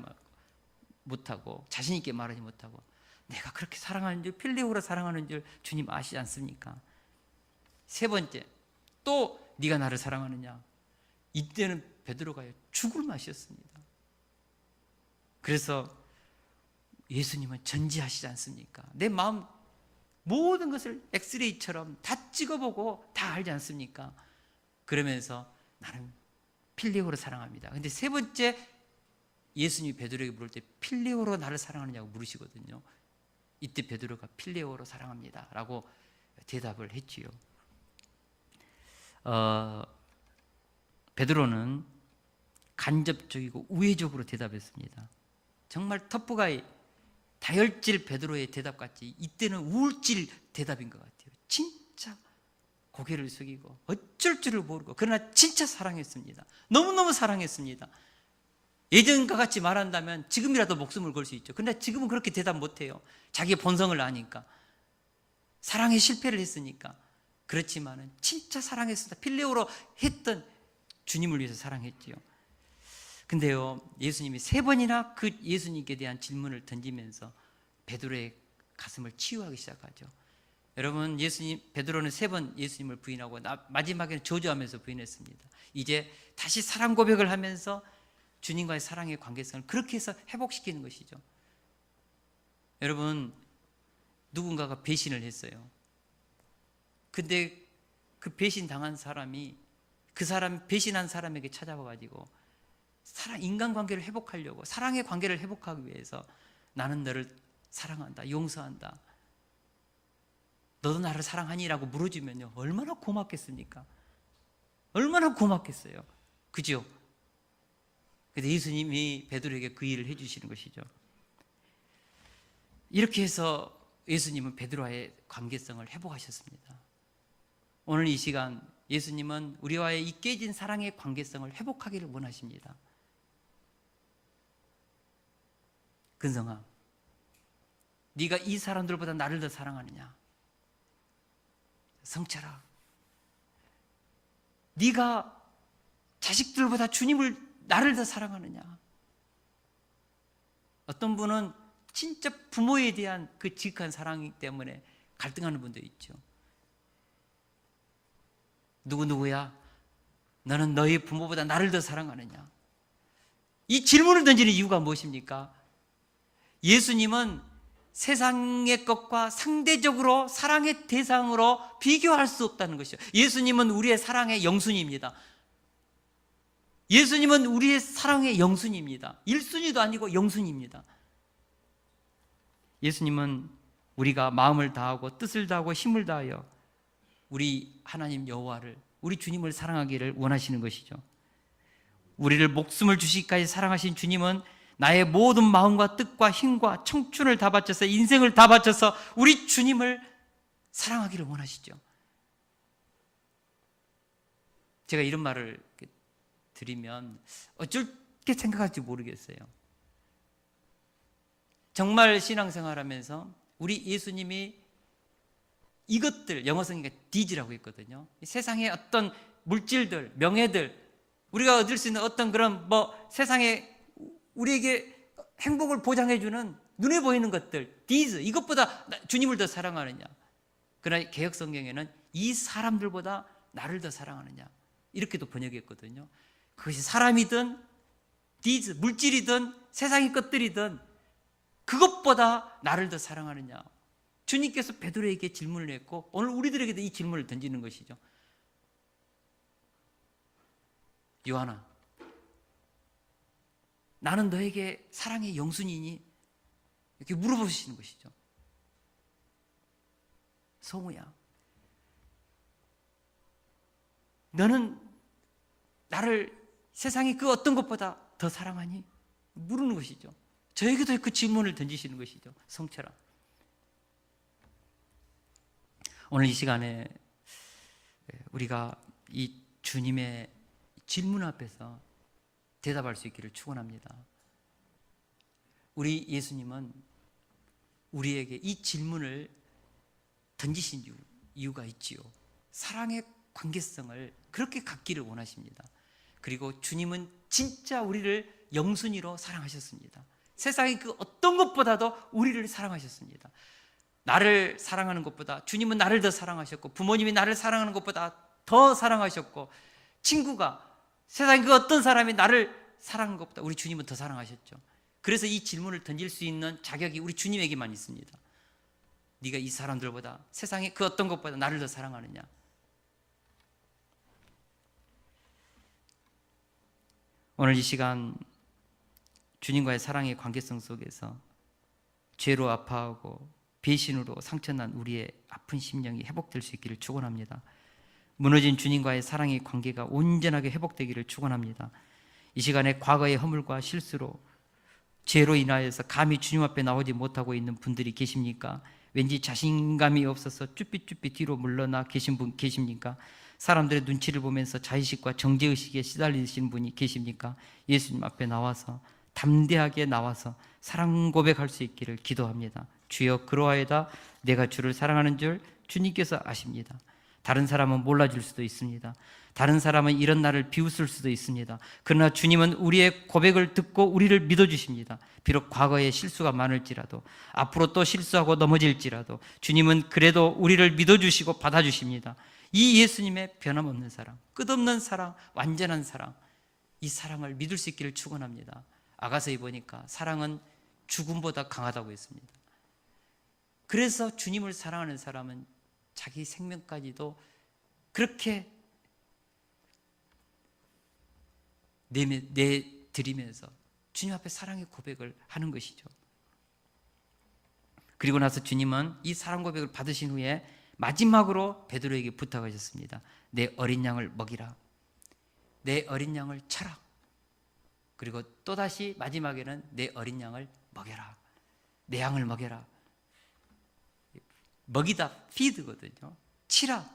못하고 자신 있게 말하지 못하고 내가 그렇게 사랑하는 줄, 필레오로 사랑하는 줄 주님 아시지 않습니까? 3번째, 또 네가 나를 사랑하느냐? 이때는 베드로가 죽을 맛이었습니다. 그래서 예수님은 전지하시지 않습니까? 내 마음 모든 것을 엑스레이처럼 다 찍어보고 다 알지 않습니까? 그러면서 나는 필레오로 사랑합니다. 근데 3번째 예수님이 베드로에게 물을 때 필레오로 나를 사랑하느냐고 물으시거든요. 이때 베드로가 필레오로 사랑합니다 라고 대답을 했지요. 베드로는 간접적이고 우회적으로 대답했습니다. 정말 터프가이 다혈질 베드로의 대답같이 이때는 우울질 대답인 것 같아요. 진짜 고개를 숙이고 어쩔 줄을 모르고 그러나 진짜 사랑했습니다. 너무너무 사랑했습니다. 예전과 같이 말한다면 지금이라도 목숨을 걸 수 있죠. 그런데 지금은 그렇게 대답 못해요. 자기의 본성을 아니까, 사랑에 실패를 했으니까. 그렇지만은 진짜 사랑했습니다. 필레오로 했던 주님을 위해서 사랑했지요. 근데요, 예수님이 3번이나 그 예수님께 대한 질문을 던지면서 베드로의 가슴을 치유하기 시작하죠. 여러분, 베드로는 3번 예수님을 부인하고 마지막에는 저주하면서 부인했습니다. 이제 다시 사랑 고백을 하면서 주님과의 사랑의 관계성을 그렇게 해서 회복시키는 것이죠. 여러분, 누군가가 배신을 했어요. 근데 그 배신 당한 사람이 그 사람 배신한 사람에게 찾아와가지고 인간관계를 회복하려고, 사랑의 관계를 회복하기 위해서 나는 너를 사랑한다, 용서한다, 너도 나를 사랑하니라고 물어주면요, 얼마나 고맙겠습니까? 얼마나 고맙겠어요. 그죠? 근데 예수님이 베드로에게 그 일을 해주시는 것이죠. 이렇게 해서 예수님은 베드로와의 관계성을 회복하셨습니다. 오늘 이 시간 예수님은 우리와의 이 깨진 사랑의 관계성을 회복하기를 원하십니다. 근성아, 네가 이 사람들보다 나를 더 사랑하느냐? 성철아, 네가 자식들보다 주님을, 나를 더 사랑하느냐? 어떤 분은 진짜 부모에 대한 그 지극한 사랑 때문에 갈등하는 분도 있죠. 누구야? 너는 너희 부모보다 나를 더 사랑하느냐? 이 질문을 던지는 이유가 무엇입니까? 예수님은 세상의 것과 상대적으로 사랑의 대상으로 비교할 수 없다는 것이죠. 예수님은 우리의 사랑의 영순위입니다. 예수님은 우리의 사랑의 영순위입니다. 1순위도 아니고 영순위입니다. 예수님은 우리가 마음을 다하고 뜻을 다하고 힘을 다하여 우리 하나님 여호와를, 우리 주님을 사랑하기를 원하시는 것이죠. 우리를 목숨을 주시기까지 사랑하신 주님은 나의 모든 마음과 뜻과 힘과 청춘을 다 바쳐서, 인생을 다 바쳐서 우리 주님을 사랑하기를 원하시죠. 제가 이런 말을 드리면 어쩔게 생각할지 모르겠어요. 정말 신앙생활하면서 우리 예수님이 이것들, 영어 성경에 디즈라고 있거든요. 세상의 어떤 물질들, 명예들, 우리가 얻을 수 있는 어떤 그런 세상에 우리에게 행복을 보장해주는 눈에 보이는 것들, 디즈, 이것보다 주님을 더 사랑하느냐? 그러나 개역 성경에는 이 사람들보다 나를 더 사랑하느냐? 이렇게도 번역했거든요. 그것이 사람이든 디즈, 물질이든 세상의 것들이든 그것보다 나를 더 사랑하느냐? 주님께서 베드로에게 질문을 했고 오늘 우리들에게도 이 질문을 던지는 것이죠. 요한아, 나는 너에게 사랑의 영순이니? 이렇게 물어보시는 것이죠. 성우야, 너는 나를 세상의 그 어떤 것보다 더 사랑하니? 물는 것이죠. 저에게도 그 질문을 던지시는 것이죠. 성철아, 오늘 이 시간에 우리가 이 주님의 질문 앞에서 대답할 수 있기를 축원합니다. 우리 예수님은 우리에게 이 질문을 던지신 이유가 있지요. 사랑의 관계성을 그렇게 갖기를 원하십니다. 그리고 주님은 진짜 우리를 영순위로 사랑하셨습니다. 세상의 그 어떤 것보다도 우리를 사랑하셨습니다. 나를 사랑하는 것보다 주님은 나를 더 사랑하셨고, 부모님이 나를 사랑하는 것보다 더 사랑하셨고, 친구가, 세상의 그 어떤 사람이 나를 사랑하는 것보다 우리 주님은 더 사랑하셨죠. 그래서 이 질문을 던질 수 있는 자격이 우리 주님에게만 있습니다. 네가 이 사람들보다, 세상의 그 어떤 것보다 나를 더 사랑하느냐? 오늘 이 시간 주님과의 사랑의 관계성 속에서 죄로 아파하고 배신으로 상처난 우리의 아픈 심령이 회복될 수 있기를 축원합니다. 무너진 주님과의 사랑의 관계가 온전하게 회복되기를 축원합니다. 이 시간에 과거의 허물과 실수로, 죄로 인하여서 감히 주님 앞에 나오지 못하고 있는 분들이 계십니까? 왠지 자신감이 없어서 쭈삣쭈삣 뒤로 물러나 계신 분 계십니까? 사람들의 눈치를 보면서 자의식과 정죄의식에 시달리신 분이 계십니까? 예수님 앞에 나와서, 담대하게 나와서 사랑 고백할 수 있기를 기도합니다. 주여, 그러하여다 내가 주를 사랑하는 줄 주님께서 아십니다. 다른 사람은 몰라줄 수도 있습니다. 다른 사람은 이런 나를 비웃을 수도 있습니다. 그러나 주님은 우리의 고백을 듣고 우리를 믿어주십니다. 비록 과거에 실수가 많을지라도, 앞으로 또 실수하고 넘어질지라도 주님은 그래도 우리를 믿어주시고 받아주십니다. 이 예수님의 변함없는 사랑, 끝없는 사랑, 완전한 사랑, 이 사랑을 믿을 수 있기를 축원합니다. 아가서에 보니까 사랑은 죽음보다 강하다고 했습니다. 그래서 주님을 사랑하는 사람은 자기 생명까지도 그렇게 내드리면서 주님 앞에 사랑의 고백을 하는 것이죠. 그리고 나서 주님은 이 사랑 고백을 받으신 후에 마지막으로 베드로에게 부탁하셨습니다. 내 어린 양을 먹이라. 내 어린 양을 쳐라. 그리고 또다시 마지막에는 내 어린 양을 먹여라. 내 양을 먹여라. 먹이다, feed거든요. 치라,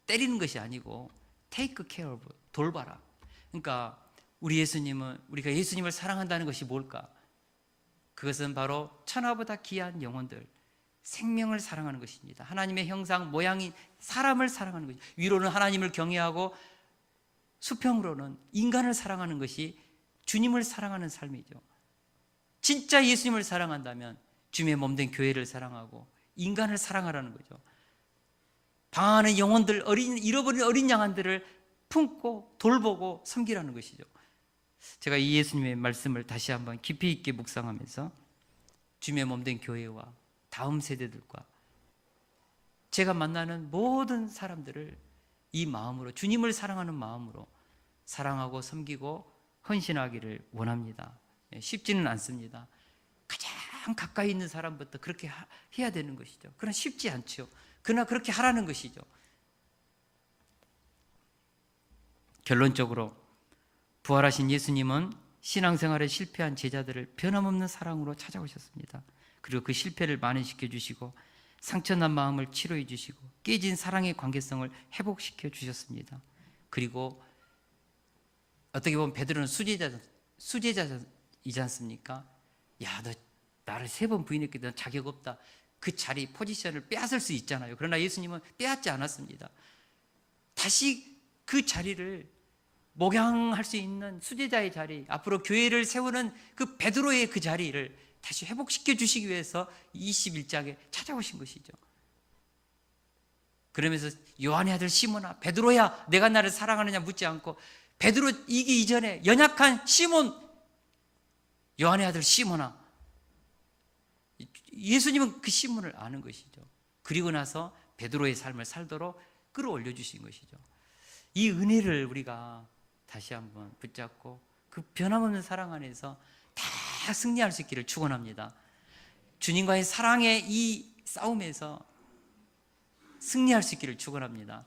때리는 것이 아니고 take care of, 돌봐라. 그러니까 우리가 예수님을 사랑한다는 것이 뭘까? 그것은 바로 천하보다 귀한 영혼들, 생명을 사랑하는 것입니다. 하나님의 형상, 모양인 사람을 사랑하는 것입니다. 위로는 하나님을 경외하고 수평으로는 인간을 사랑하는 것이 주님을 사랑하는 삶이죠. 진짜 예수님을 사랑한다면 주님의 몸된 교회를 사랑하고 인간을 사랑하라는 거죠. 방황하는 영혼들, 잃어버린 어린 양한들을 품고 돌보고 섬기라는 것이죠. 제가 이 예수님의 말씀을 다시 한번 깊이 있게 묵상하면서 주님의 몸된 교회와 다음 세대들과 제가 만나는 모든 사람들을 이 마음으로, 주님을 사랑하는 마음으로 사랑하고 섬기고 헌신하기를 원합니다. 쉽지는 않습니다. 가장 가까이 있는 사람부터 그렇게 해야 되는 것이죠. 그러나 쉽지 않죠. 그러나 그렇게 하라는 것이죠. 결론적으로 부활하신 예수님은 신앙생활에 실패한 제자들을 변함없는 사랑으로 찾아오셨습니다. 그리고 그 실패를 만회시켜 주시고 상처난 마음을 치료해 주시고 깨진 사랑의 관계성을 회복시켜 주셨습니다. 그리고 어떻게 보면 베드로는 수제자이지 않습니까? 야, 너 나를 3번 부인했기 때문에 자격 없다. 그 자리, 포지션을 빼앗을 수 있잖아요. 그러나 예수님은 빼앗지 않았습니다. 다시 그 자리를 목양할 수 있는 수제자의 자리, 앞으로 교회를 세우는 그 베드로의 그 자리를 다시 회복시켜 주시기 위해서 21장에 찾아오신 것이죠. 그러면서 요한의 아들 시몬아, 베드로야, 내가 나를 사랑하느냐 묻지 않고 베드로 이기 이전에 연약한 시몬, 요한의 아들 시몬아, 예수님은 그 시몬을 아는 것이죠. 그리고 나서 베드로의 삶을 살도록 끌어올려 주신 것이죠. 이 은혜를 우리가 다시 한번 붙잡고 그 변함없는 사랑 안에서 다 승리할 수 있기를 축원합니다. 주님과의 사랑의 이 싸움에서 승리할 수 있기를 축원합니다.